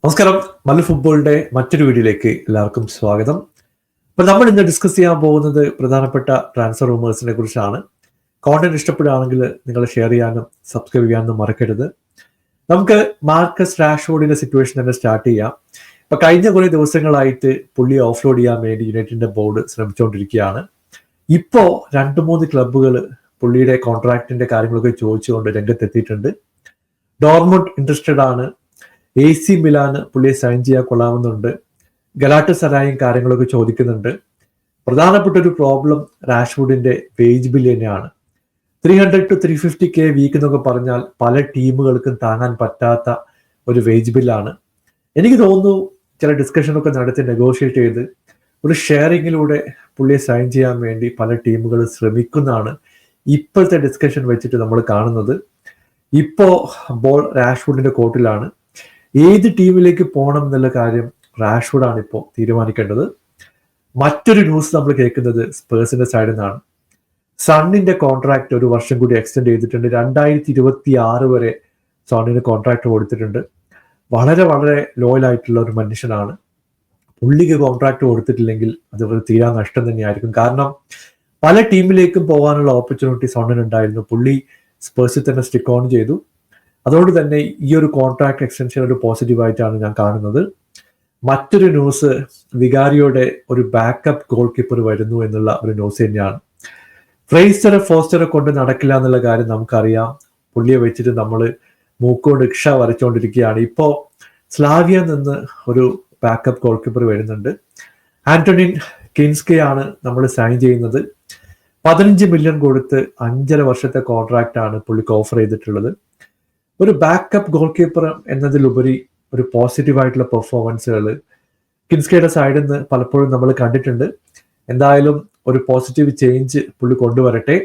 നമസ്കാരം. മല്ലു ഫുട്ബോളിന്റെ മറ്റൊരു വീഡിയോയിലേക്ക് എല്ലാവർക്കും സ്വാഗതം. അപ്പോൾ നമ്മൾ ഇന്ന് ഡിസ്കസ് ചെയ്യാൻ പോകുന്നത് പ്രധാനപ്പെട്ട ട്രാൻസ്ഫർ റൂമേഴ്സിനെ കുറിച്ചാണ്. കോണ്ടന്റ് ഇഷ്ടപ്പെടുകയാണെങ്കിൽ നിങ്ങൾ ഷെയർ ചെയ്യാനും സബ്സ്ക്രൈബ് ചെയ്യാനും മറക്കരുത്. നമുക്ക് മാർക്കസ് റാഷ്ഫോർഡിന്റെ സിറ്റുവേഷൻ തന്നെ സ്റ്റാർട്ട് ചെയ്യാം. ഇപ്പൊ കഴിഞ്ഞ കുറേ ദിവസങ്ങളായിട്ട് പുള്ളിയെ ഓഫ്ലോഡ് ചെയ്യാൻ വേണ്ടി യുണൈറ്റഡിന്റെ ബോർഡ് ശ്രമിച്ചുകൊണ്ടിരിക്കുകയാണ്. ഇപ്പോ 2-3 ക്ലബ്ബുകൾ പുള്ളിയുടെ കോൺട്രാക്ടിന്റെ കാര്യങ്ങളൊക്കെ ചോദിച്ചുകൊണ്ട് രംഗത്തെത്തിയിട്ടുണ്ട്. ഡോർമുണ്ട് ഇൻട്രസ്റ്റഡ് ആണ്. AC മിലാന് പുള്ളിയെ സൈൻ ചെയ്യാൻ കൊള്ളാമെന്നുണ്ട്. ഗലാട്ട സരായും കാര്യങ്ങളൊക്കെ ചോദിക്കുന്നുണ്ട്. പ്രധാനപ്പെട്ട ഒരു പ്രോബ്ലം റാഷ്ഫോർഡിന്റെ വേജ് ബില്ല് തന്നെയാണ്. 300 to 350K വീക്ക് എന്നൊക്കെ പറഞ്ഞാൽ പല ടീമുകൾക്കും താങ്ങാൻ പറ്റാത്ത ഒരു വേജ് ബില്ലാണ്. എനിക്ക് തോന്നുന്നു ചില ഡിസ്കഷനൊക്കെ നടത്തി നെഗോഷിയേറ്റ് ചെയ്ത് ഒരു ഷെയറിങ്ങിലൂടെ പുള്ളിയെ സൈൻ ചെയ്യാൻ വേണ്ടി പല ടീമുകൾ ശ്രമിക്കുന്നതാണ് ഇപ്പോഴത്തെ ഡിസ്കഷൻ വെച്ചിട്ട് നമ്മൾ കാണുന്നത്. ഇപ്പോ ബോൾ റാഷ്ഫോർഡിന്റെ കോർട്ടിലാണ്. ഏത് ടീമിലേക്ക് പോകണം എന്നുള്ള കാര്യം റാഷ്ഫോർഡാണ് ഇപ്പോൾ തീരുമാനിക്കേണ്ടത്. മറ്റൊരു ന്യൂസ് നമ്മൾ കേൾക്കുന്നത് സ്പേഴ്സിന്റെ സൈഡിൽ നിന്നാണ്. സണ്ണിന്റെ കോൺട്രാക്ട് ഒരു വർഷം കൂടി എക്സ്റ്റെൻഡ് ചെയ്തിട്ടുണ്ട്. 2026 വരെ സണ്ണിന് കോൺട്രാക്ട് കൊടുത്തിട്ടുണ്ട്. വളരെ വളരെ ലോയൽ ആയിട്ടുള്ള ഒരു മനുഷ്യനാണ്. പുള്ളിക്ക് കോൺട്രാക്ട് കൊടുത്തിട്ടില്ലെങ്കിൽ അത് ഒരു തീരാ നഷ്ടം തന്നെയായിരിക്കും. കാരണം പല ടീമിലേക്കും പോകാനുള്ള ഓപ്പർച്യൂണിറ്റി സണ്ണിനുണ്ടായിരുന്നു. പുള്ളി സ്പേഴ്സിൽ തന്നെ സ്റ്റിക്ക് ഓൺ ചെയ്തു. അതുകൊണ്ട് തന്നെ ഈ ഒരു കോൺട്രാക്ട് എക്സ്റ്റൻഷൻ ഒരു പോസിറ്റീവായിട്ടാണ് ഞാൻ കാണുന്നത്. മറ്റൊരു ന്യൂസ് വികാരിയുടെ ഒരു ബാക്കപ്പ് ഗോൾ കീപ്പർ വരുന്നു എന്നുള്ള ഒരു ന്യൂസ് തന്നെയാണ്. ഫ്രേസറെ ഫോസ്റ്ററെ കൊണ്ട് നടക്കില്ല എന്നുള്ള കാര്യം നമുക്കറിയാം. പുള്ളിയെ വെച്ചിട്ട് നമ്മൾ മൂക്കോണ്ട് ഇക്ഷ വരച്ചുകൊണ്ടിരിക്കുകയാണ്. ഇപ്പോൾ സ്ലാവിയ നിന്ന് ഒരു ബാക്കപ്പ് ഗോൾ കീപ്പർ വരുന്നുണ്ട്. ആന്റണിൻ കിൻസ്കെയാണ് നമ്മൾ സൈൻ ചെയ്യുന്നത്. 15 മില്യൺ കൊടുത്ത് 5.5 വർഷത്തെ കോൺട്രാക്ട് ആണ് പുള്ളിക്ക് ഓഫർ ചെയ്തിട്ടുള്ളത്. ഒരു ബാക്കപ്പ് ഗോൾ കീപ്പർ എന്നതിലുപരി ഒരു പോസിറ്റീവായിട്ടുള്ള പെർഫോമൻസുകൾ കിൻസ്കയുടെ സൈഡിൽ നിന്ന് പലപ്പോഴും നമ്മൾ കണ്ടിട്ടുണ്ട്. എന്തായാലും ഒരു പോസിറ്റീവ് ചേഞ്ച് പുള്ളി കൊണ്ടുവരട്ടെ.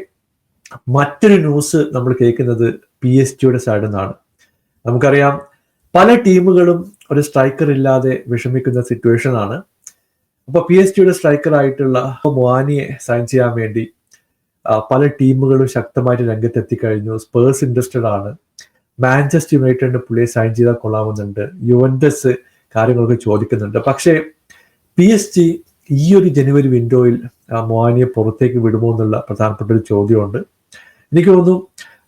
മറ്റൊരു ന്യൂസ് നമ്മൾ കേൾക്കുന്നത് PSG സൈഡിൽ നിന്നാണ്. നമുക്കറിയാം പല ടീമുകളും ഒരു സ്ട്രൈക്കർ ഇല്ലാതെ വിഷമിക്കുന്ന സിറ്റുവേഷൻ ആണ്. അപ്പൊ PSG സ്ട്രൈക്കർ ആയിട്ടുള്ള മുവാനിയെ സൈൻ ചെയ്യാൻ വേണ്ടി പല ടീമുകളും ശക്തമായിട്ട് രംഗത്തെത്തിക്കഴിഞ്ഞു. സ്പേഴ്സ് ഇൻട്രസ്റ്റഡ് ആണ്. മാഞ്ചസ്റ്റർ യുണൈറ്റഡിന് പുള്ളിയെ സൈൻ ചെയ്താൽ കൊള്ളാവുന്നുണ്ട്. യുവന്റസ് കാര്യങ്ങളൊക്കെ ചോദിക്കുന്നുണ്ട്. പക്ഷേ PSG ഈ ഒരു ജനുവരി വിൻഡോയിൽ മുവാനിയെ പുറത്തേക്ക് വിടുമോ എന്നുള്ള പ്രധാനപ്പെട്ട ഒരു ചോദ്യമുണ്ട്. എനിക്ക് തോന്നുന്നു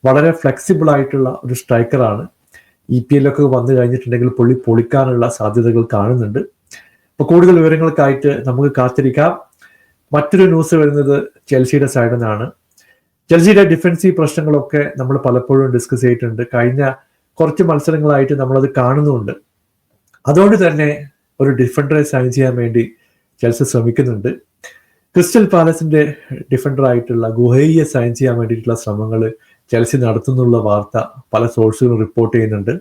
വളരെ ഫ്ലെക്സിബിൾ ആയിട്ടുള്ള ഒരു സ്ട്രൈക്കറാണ്. EPL ഒക്കെ വന്നു കഴിഞ്ഞിട്ടുണ്ടെങ്കിൽ പുള്ളി പൊളിക്കാനുള്ള സാധ്യതകൾ കാണുന്നുണ്ട്. അപ്പൊ കൂടുതൽ വിവരങ്ങൾക്കായിട്ട് നമുക്ക് കാത്തിരിക്കാം. മറ്റൊരു ന്യൂസ് വരുന്നത് ചെൽസിയുടെ സൈഡിൽ നിന്നാണ്. ചെൽസിയുടെ ഡിഫൻസീവ് പ്രശ്നങ്ങളൊക്കെ നമ്മൾ പലപ്പോഴും ഡിസ്കസ് ചെയ്തിട്ടുണ്ട്. കഴിഞ്ഞ കുറച്ച് മത്സരങ്ങളായിട്ട് നമ്മളത് കാണുന്നുണ്ട്. അതുകൊണ്ട് തന്നെ ഒരു ഡിഫൻഡറെ സൈൻ ചെയ്യാൻ വേണ്ടി ചെൽസി ശ്രമിക്കുന്നുണ്ട്. ക്രിസ്റ്റൽ പാലസിന്റെ ഡിഫൻഡർ ആയിട്ടുള്ള ഗുഹയെ സൈൻ ചെയ്യാൻ വേണ്ടിയിട്ടുള്ള ശ്രമങ്ങൾ ചെൽസി നടത്തുന്നുള്ള വാർത്ത പല സോഴ്സുകളും റിപ്പോർട്ട് ചെയ്യുന്നുണ്ട്.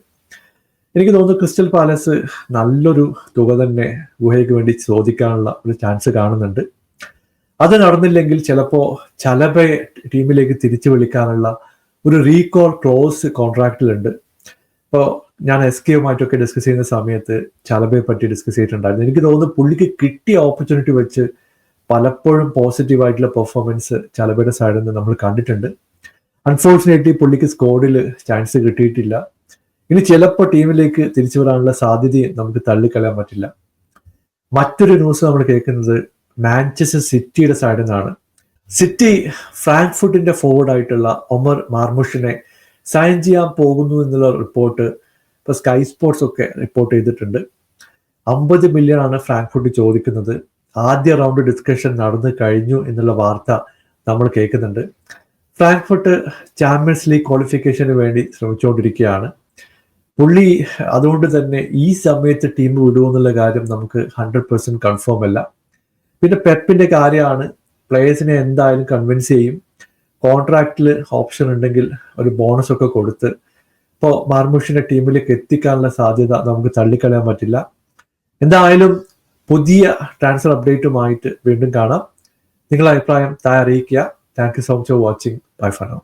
എനിക്ക് തോന്നുന്നു ക്രിസ്റ്റൽ പാലസ് നല്ലൊരു തുക തന്നെ ഗുഹയ്ക്ക് വേണ്ടി ചോദിക്കാനുള്ള ഒരു ചാൻസ് കാണുന്നുണ്ട്. അത് നടന്നില്ലെങ്കിൽ ചിലപ്പോൾ ചലബയെ ടീമിലേക്ക് തിരിച്ചു വിളിക്കാനുള്ള ഒരു റീകോൾ ക്ലോസ് കോൺട്രാക്റ്റിലുണ്ട്. ഇപ്പോൾ ഞാൻ SKയുമായിട്ടൊക്കെ ഡിസ്കസ് ചെയ്യുന്ന സമയത്ത് ചലബയെ പറ്റി ഡിസ്കസ് ചെയ്തിട്ടുണ്ടായിരുന്നു. എനിക്ക് തോന്നുന്നു പുള്ളിക്ക് കിട്ടിയ ഓപ്പർച്യൂണിറ്റി വെച്ച് പലപ്പോഴും പോസിറ്റീവായിട്ടുള്ള പെർഫോമൻസ് ചലബയുടെ സൈഡിൽ നിന്ന് നമ്മൾ കണ്ടിട്ടുണ്ട്. അൺഫോർച്ചുനേറ്റ്ലി പുള്ളിക്ക് സ്ക്വാഡിൽ ചാൻസ് കിട്ടിയിട്ടില്ല. ഇനി ചിലപ്പോൾ ടീമിലേക്ക് തിരിച്ചു വരാനുള്ള സാധ്യതയും നമുക്ക് തള്ളിക്കളയാൻ പറ്റില്ല. മറ്റൊരു ന്യൂസ് നമ്മൾ കേൾക്കുന്നത് മാഞ്ചസ്റ്റർ സിറ്റിയുടെ സൈഡിൽ നിന്നാണ്. സിറ്റി ഫ്രാങ്ക്ഫർട്ടിന്റെ ഫോർവേഡ് ആയിട്ടുള്ള ഒമർ മാർമുഷിനെ സൈൻ ചെയ്യാൻ പോകുന്നു എന്നുള്ള റിപ്പോർട്ട് ഇപ്പൊ സ്കൈ സ്പോർട്സ് ഒക്കെ റിപ്പോർട്ട് ചെയ്തിട്ടുണ്ട്. 50 മില്യൺ ആണ് ഫ്രാങ്ക്ഫർട്ട് ചോദിക്കുന്നത്. ആദ്യ റൗണ്ട് ഡിസ്കഷൻ നടന്നു കഴിഞ്ഞു എന്നുള്ള വാർത്ത നമ്മൾ കേൾക്കുന്നുണ്ട്. ഫ്രാങ്ക്ഫർട്ട് ചാമ്പ്യൻസ് ലീഗ് ക്വാളിഫിക്കേഷന് വേണ്ടി ശ്രമിച്ചുകൊണ്ടിരിക്കുകയാണ്. പുള്ളി അതുകൊണ്ട് തന്നെ ഈ സമയത്ത് ടീം വിടുമെന്നുള്ള കാര്യം നമുക്ക് 100% കൺഫേം അല്ല. പിന്നെ പെപ്പിന്റെ കാര്യമാണ്. പ്ലേയേഴ്സിനെ എന്തായാലും കൺവിൻസ് ചെയ്യും. കോൺട്രാക്റ്റിൽ ഓപ്ഷൻ ഉണ്ടെങ്കിൽ ഒരു ബോണസ് ഒക്കെ കൊടുത്ത് ഇപ്പോൾ മാർമുഷിന്റെ ടീമിലേക്ക് എത്തിക്കാനുള്ള സാധ്യത നമുക്ക് തള്ളിക്കളയാൻ പറ്റില്ല. എന്തായാലും പുതിയ ട്രാൻസ്ഫർ അപ്ഡേറ്റുമായിട്ട് വീണ്ടും കാണാം. നിങ്ങളുടെ അഭിപ്രായം താഴെ അറിയിക്കുക. Thank you so much for watching. Bye for now.